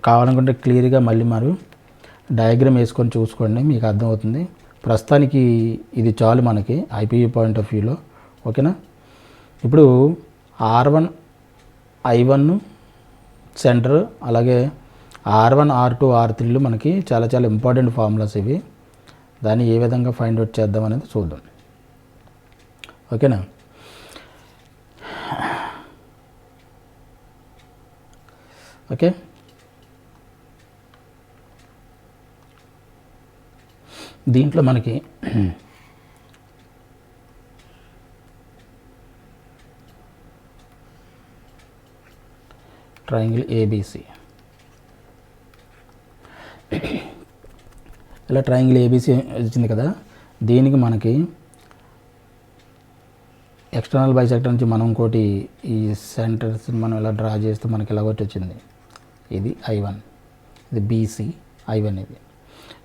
కావాలనుకుంటే క్లియర్గా మళ్ళీ మరి డయాగ్రామ్ వేసుకొని చూసుకోండి, మీకు అర్థమవుతుంది. ప్రస్తుతానికి ఇది చాలు మనకి ఐపీవీ పాయింట్ ఆఫ్ వ్యూలో. ఓకేనా. ఇప్పుడు R1 I1 సెంటర్, అలాగే R1 R2 R3లు మనకి చాలా చాలా ఇంపార్టెంట్ ఫార్ములాస్ ఇవి. దాన్ని ఏ విధంగా ఫైండ్ అవుట్ చేద్దాం అనేది చూద్దాం. ఓకేనా. ఓకే, దీంట్లో మనకి ట్రయాంగిల్ ఏబీసీ, ఇలా ట్రయాంగిల్ ఏబీసీ వచ్చింది కదా. దీనికి మనకి ఎక్స్టర్నల్ బైసెక్టర్ నుంచి మనం ఇంకోటి ఈ సెంటర్స్ మనం ఇలా డ్రా చేస్తే మనకి ఇలా ఒకటి వచ్చింది. ఇది I1, ఇది బీసీ, I1 ఇది.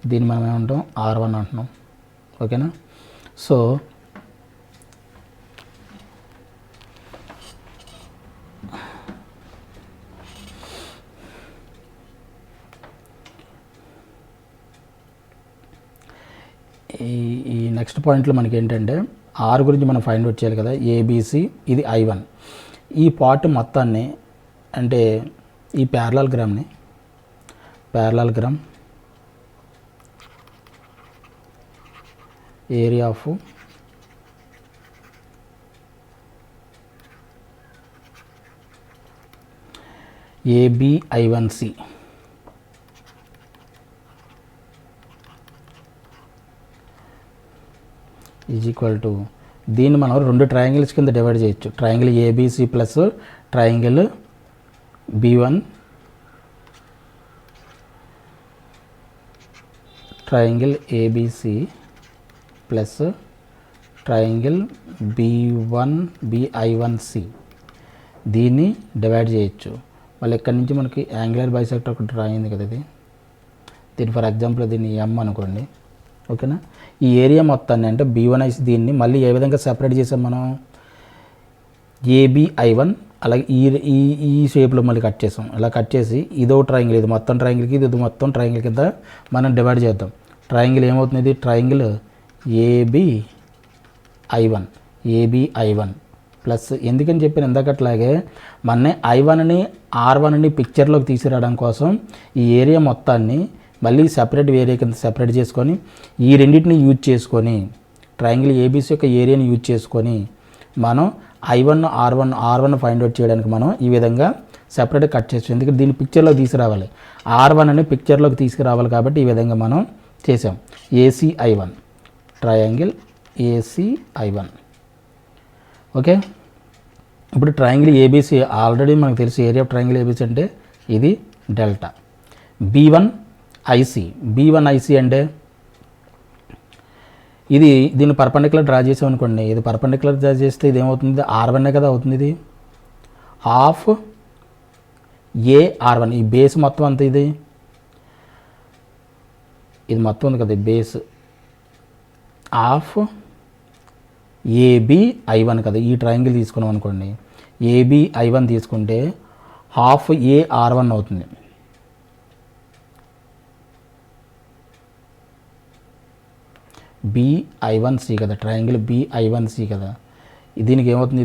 దీన్ని మనం ఏమంటాం, R1 అంటున్నాం. ఓకేనా. సో ఈ నెక్స్ట్ పాయింట్లో మనకి ఏంటంటే ఆర్ గురించి మనం ఫైండ్ అవుట్ చేయాలి కదా. ఏబీసీ, ఇది I1. ఈ పార్ట్ మొత్తాన్ని అంటే ఈ parallel gram area of ABI1C is equal to, దీన్ని మనం రెండు ట్రయాంగిల్స్ కింద డివైడ్ చేయొచ్చు. Triangle ABC plus triangle B1, triangle ABC plus triangle BI1C, దీన్ని డివైడ్ చేయొచ్చు. మళ్ళీ ఇక్కడి నుంచి మనకి యాంగులర్ బైసెక్టర్ ఒకటి డ్రా అయింది కదా. దీని ఫర్ ఎగ్జాంపుల్ దీన్ని M అనుకోండి. ఓకేనా. ఈ ఏరియా మొత్తాన్ని అంటే B1 దీన్ని మళ్ళీ ఏ విధంగా సెపరేట్ చేసాం మనం, ABI1 అలాగే ఈ షేప్లో మళ్ళీ కట్ చేసాం. ఇలా కట్ చేసి ఇదో ట్రయాంగిల్, ఇది మొత్తం ట్రయాంగిల్కి ఇది మొత్తం ట్రయాంగిల్ కింద మనం డివైడ్ చేద్దాం. ట్రయాంగిల్ ఏమవుతుంది, ఇది ట్రయాంగిల్ ABI1 ప్లస్, ఎందుకని చెప్పిన ఇందాకట్లాగే మన I1ని R1ని పిక్చర్లోకి తీసుకురావడం కోసం ఈ ఏరియా మొత్తాన్ని మళ్ళీ సెపరేట్ ఏరియా కింద సెపరేట్ చేసుకొని ఈ రెండింటిని యూజ్ చేసుకొని ట్రయాంగిల్ ఏబీసీ యొక్క ఏరియాని యూజ్ చేసుకొని మనం I1 R1 ఫైండ్ అవుట్ చేయడానికి మనం ఈ విధంగా సెపరేట్ కట్ చేస్తాం. ఎందుకంటే దీన్ని పిక్చర్లోకి తీసుకురావాలి, R1 అని పిక్చర్లోకి తీసుకురావాలి కాబట్టి ఈ విధంగా మనం చేసాం. ACI1, triangle ACI1. ఓకే. ఇప్పుడు ట్రయాంగిల్ ఏబీసీ ఆల్రెడీ మనకు తెలుసు, ఏరియా ఆఫ్ ట్రయాంగిల్ ఏబీసీ అంటే ఇది డెల్టా. B1IC అంటే ఇది, దీన్ని పర్పెండిక్యులర్ డ్రా చేసాం అనుకోండి. ఇది పర్పెండిక్యులర్ డ్రా చేస్తే ఇది ఏమవుతుంది, R1 కదా అవుతుంది. ఇది హాఫ్ AR1, ఈ బేస్ మొత్తం అంత ఇది మొత్తం ఉంది కదా బేస్, హాఫ్ ABI1 కదా. ఈ ట్రయాంగిల్ తీసుకున్నాం అనుకోండి, ABI1 తీసుకుంటే హాఫ్ AR1 అవుతుంది. BI1C కదా, ట్రయాంగిల్ BI1C కదా. దీనికి ఏమవుతుంది,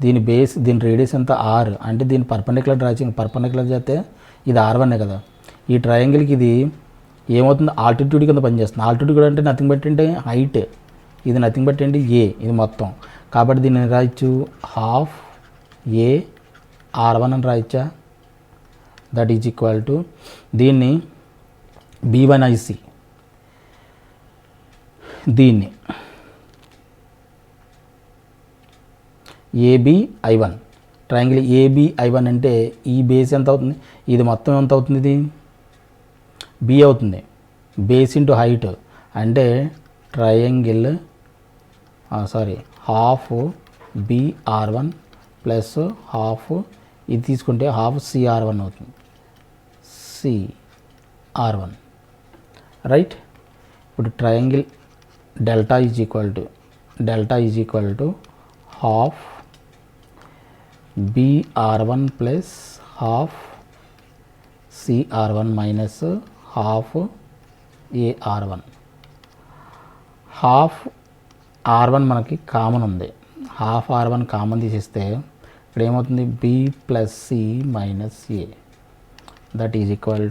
దీని బేస్, దీని రేడియస్ ఎంత R, అంటే దీన్ని పర్పెండిక్యులర్ డ్రా చేయండి. పర్పెండిక్యులర్ చేస్తే ఇది R1 కదా. ఈ ట్రయాంగిల్కి ఇది ఏమవుతుంది, ఆల్టిట్యూడ్ కింద పనిచేస్తుంది. ఆల్టిట్యూడ్ అంటే నథింగ్ బట్ అంటే హైట్, ఇది నథింగ్ బట్ ఏంటి A, ఇది మొత్తం. కాబట్టి దీన్ని రాయొచ్చు హాఫ్ AR1 అని రాయొచ్చా. దట్ ఈజ్ ఈక్వల్ టు దీన్ని B1IC, దీన్ని ABI1, ట్రయాంగిల్ ABI1 అంటే ఈ బేస్ ఎంత అవుతుంది, ఇది మొత్తం ఎంత అవుతుంది, ఇది B అవుతుంది. బేస్ ఇంటూ హైట్ అంటే triangle half BR1 plus half, ఇది తీసుకుంటే హాఫ్ CR1 అవుతుంది. CR1 right. ఇప్పుడు triangle delta is equal to half BR1 plus half CR one minus half AR one. Half R one మనకి కామన్ ఉంది, హాఫ్ ఆర్1 కామన్ తీసేస్తే ఇక్కడ ఏమవుతుంది, B plus C minus A, that is equal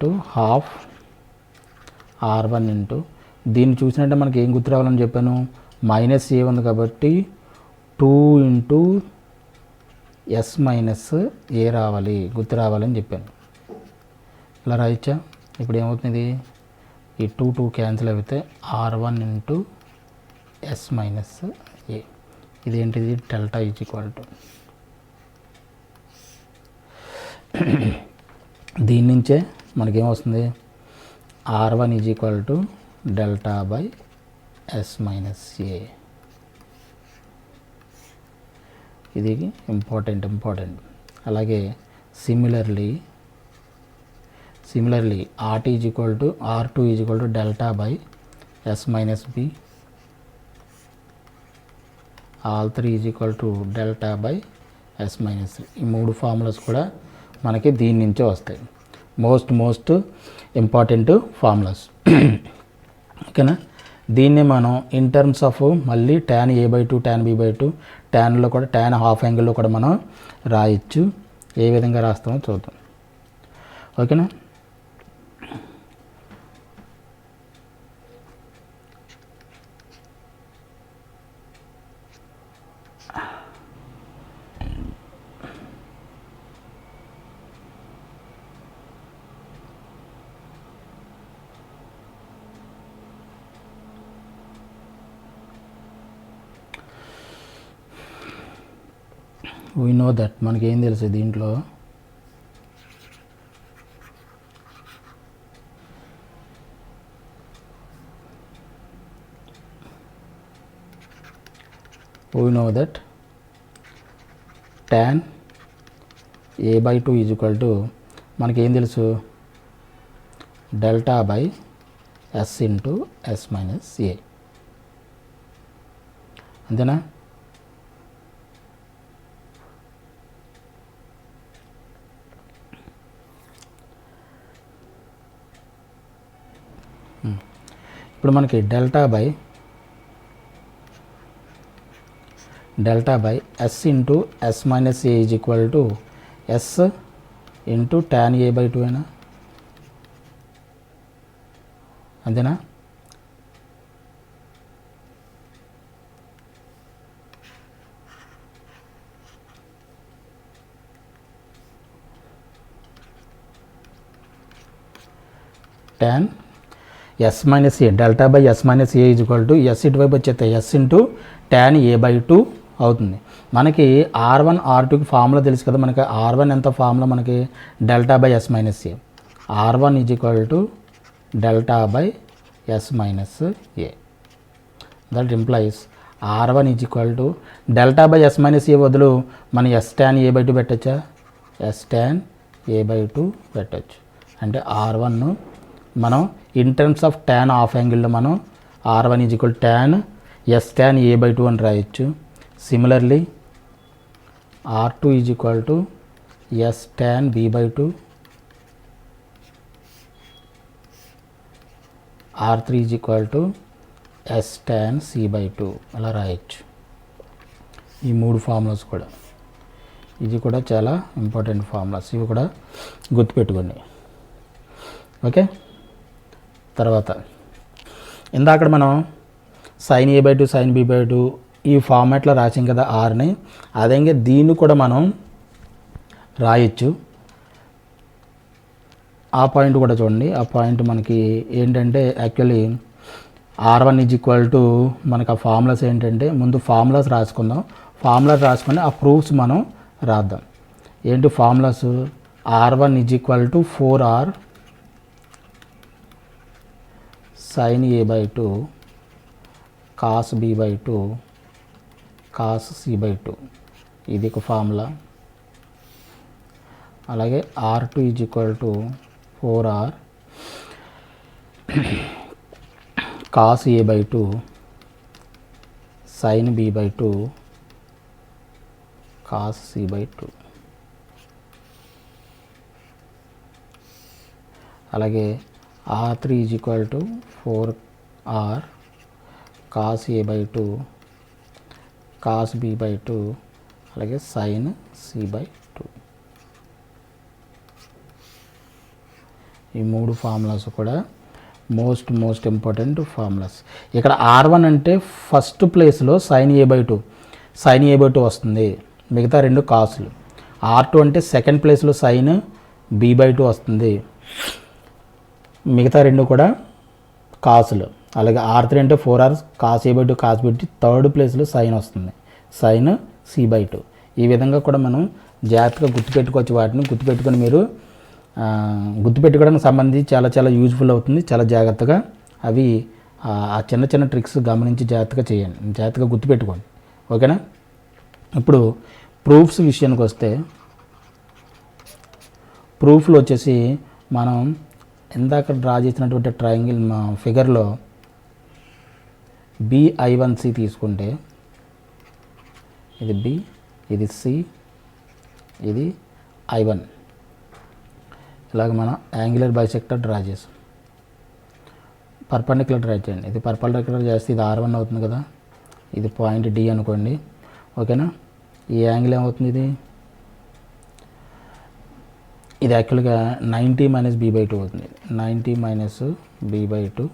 to half R one into, దీన్ని చూసినట్టే మనకి ఏం గుర్తు రావాలని చెప్పాను, మైనస్ ఏ ఉంది కాబట్టి 2 ఇంటూ ఎస్ మైనస్ ఏ రావాలి, గుర్తు రావాలని చెప్పాను. ఇలా రాయచ్చా? ఇప్పుడు ఏమవుతుంది, ఈ 2 క్యాన్సిల్ అయితే R one into S minus A, ఇదేంటిది డెల్టా ఈజ్ ఈక్వల్ టు, దీని నుంచే మనకేమొస్తుంది, R one is equal to delta by S minus A. ఇది ఇంపార్టెంట్. అలాగే similarly R two is equal to delta by S minus B, ఆల్3 is equal to delta by S minus. ఈ 3 formulas కూడా మనకి దీని నుంచే వస్తాయి, మోస్ట్ ఇంపార్టెంట్ ఫార్ములాస్. ఓకేనా? దీన్ని మనం ఇన్ టర్మ్స్ ఆఫ్ మళ్ళీ tan a/2 tan b/2 ట్యాన్లో కూడా tan హాఫ్ యాంగిల్లో కూడా మనం రాయొచ్చు. ఏ విధంగా రాస్తామో చూద్దాం. ఓకేనా? వీ నో దట్, మనకేం తెలుసు దీంట్లో, we know that tan a/2 is equal to, మనకేం తెలుసు, delta by S into S minus A. అంతేనా? ఇప్పుడు మనకి delta by S into S minus A is equal to S into tan a/2 అయినా, అంతేనా? tan S minus A, delta by S minus A is equal to S ఇటువైపు వచ్చేస్తే yes into tan a/2 అవుతుంది. మనకి ఆర్1 ఆర్2కి formula తెలుసు కదా, మనకి ఆర్1 ఎంత ఫార్ములా, మనకి delta by S minus A, R one is equal to delta by S minus A. That implies R one is equal to delta by S minus A బదులు మనం yes tan a/2 పెట్టచ్చా, ఎస్ tan a/2 పెట్టచ్చు. అంటే R one మనం in terms of tan half యాంగిల్లో మనం R one is equal tan S tan a/2 అని రాయొచ్చు. Similarly R two is equal to S tan b/2, ఆర్3 is equal to S tan c/2 అలా రాయొచ్చు. ఈ 3 ఫార్ములాస్ కూడా, ఇది కూడా చాలా ఇంపార్టెంట్ ఫార్ములాస్, ఇవి కూడా గుర్తుపెట్టుకోండి. ఓకే? తర్వాత ఇందాక మనం sin a/2 sin b/2 ఈ ఫార్మాట్లో రాసాం కదా ఆర్ని, అదే దీన్ని కూడా మనం రాయొచ్చు. ఆ పాయింట్ కూడా చూడండి. ఆ పాయింట్ మనకి ఏంటంటే యాక్చువల్లీ ఆర్1 ఈజ్ ఈక్వల్ టు, మనకు ఆ ఫార్ములాస్ ఏంటంటే, ముందు ఫార్ములాస్ రాసుకుందాం, ఫార్ములాస్ రాసుకొని ఆ ప్రూఫ్స్ మనం రాద్దాం. ఏంటి formulas, R one is equal to 4r sin a/2 cos b/2 cos c/2, ఇది ఒక ఫార్ములా. అలాగే r2 is equal to 4r cos a/2 sin b/2 cos C by 2. అలాగే R3 is equal to 4R cos A by 2 cos B by 2 అలాగే sign C by 2. ఈ 3 formulas కూడా most important formulas. ఇక్కడ R1 అంటే first ప్లేస్లో sign A by 2 వస్తుంది, మిగతా 2 కాసులు. R2 అంటే సెకండ్ ప్లేస్లో సైన్ బి బై 2 వస్తుంది, మిగతా 2 కూడా కాసులు. అలాగే R3 అంటే 4R cos A by 2 cos B 2, third ప్లేస్లో సైన్ వస్తుంది, సైన్ సి బై 2. ఈ విధంగా కూడా మనం జాగ్రత్తగా గుర్తుపెట్టుకోవచ్చు. వాటిని గుర్తుపెట్టుకొని మీరు గుర్తుపెట్టుకోవడానికి సంబంధించి చాలా యూజ్ఫుల్ అవుతుంది. చాలా జాగ్రత్తగా అవి ఆ చిన్న ట్రిక్స్ గమనించి జాగ్రత్తగా చేయండి, జాగ్రత్తగా గుర్తుపెట్టుకోండి. ఓకేనా? ఇప్పుడు ప్రూఫ్స్ విషయానికి వస్తే, ప్రూఫ్లో వచ్చేసి మనం ఇందాక డ్రా చేసినటువంటి ట్రయాంగిల్ ఫిగర్లో BI1C తీసుకుంటే ఇది B, ఇది C, ఇది I1. ఇలాగ మనం యాంగులర్ బైసెక్టర్ డ్రా చేసాం. పర్పెండిక్యులర్ డ్రా చేయండి. ఇది పర్పెండిక్యులర్ చేస్తే ఇది R1 అవుతుంది కదా, ఇది పాయింట్ D అనుకోండి. ఓకేనా? ఈ యాంగిల్ ఏమవుతుంది? ఇది యాక్చువల్గా 90 మైనస్ B బై 2 అవుతుంది. 90 మైనస్ B బై 2,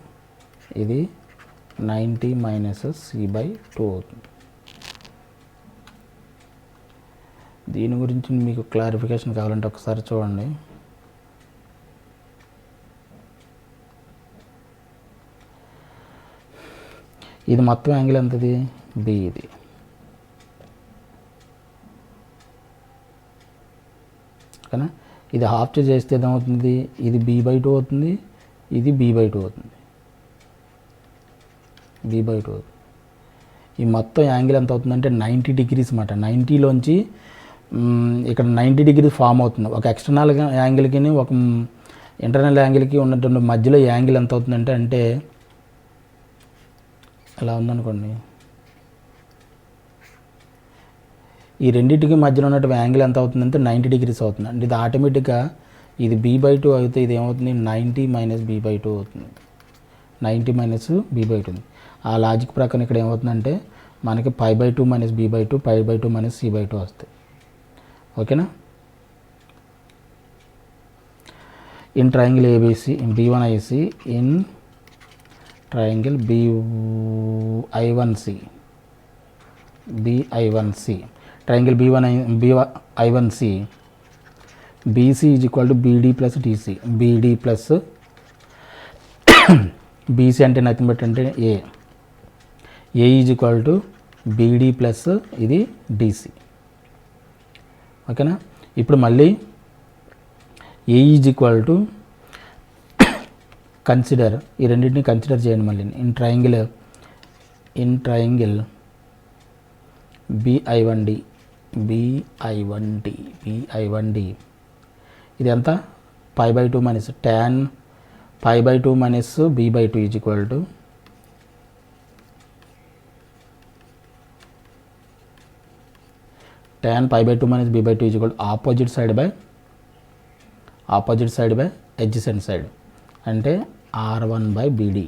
ఇది 90 మైనస్ C బై 2 అవుతుంది. దీని గురించి మీకు క్లారిఫికేషన్ కావాలంటే ఒకసారి చూడండి. ఇది మొత్తం యాంగిల్ ఎంతది? B. ఇది ఓకేనా? ఇది హాఫ్ చేస్తే ఏమవుతుంది? ఇది B బై 2 అవుతుంది, ఇది B బై 2 అవుతుంది, B బై 2 అవుతుంది. ఈ మొత్తం యాంగిల్ ఎంత అవుతుందంటే 90 డిగ్రీస్ అన్నమాట. 90లోంచి ఇక్కడ 90 డిగ్రీస్ ఫామ్ అవుతుంది. ఒక ఎక్స్టర్నల్ యాంగిల్కి ఒక ఇంటర్నల్ యాంగిల్కి ఉన్నటువంటి మధ్యలో యాంగిల్ ఎంత అవుతుందంటే అంటే అలా ఉందనుకోండి, ఈ రెండింటికి మధ్యలో ఉన్నటువంటి యాంగిల్ ఎంత అవుతుందంటే 90 డిగ్రీస్ అవుతుంది. అంటే ఇది ఆటోమేటిక్గా ఇది B బై 2 అయితే ఇది ఏమవుతుంది? 90 మైనస్ B బై 2 అవుతుంది. 90 మైనస్ B బై 2. ఆ లాజిక్ ప్రకారం ఇక్కడ ఏమవుతుందంటే మనకి pi by 2 minus B by 2, pi by 2 minus C by 2 వస్తాయి. ఓకేనా? In triangle ABC B1IC in triangle BI1C triangle BI1C BC is equal to BD plus DC. BD plus BC అంటే nothing but అంటే A is equal to BD plus ఇది DC. ఓకేనా? ఇప్పుడు మళ్ళీ A is equal to consider, ఈ రెండింటిని consider చేయండి మళ్ళీ. ఇన్ ట్రయాంగిల్ BI1D ఇది ఎంత? Pi by 2 minus tan pi by 2 minus B by 2 is equal to tan pi by 2 minus B by 2 is equal to opposite side by adjacent side అంటే R1 by BD.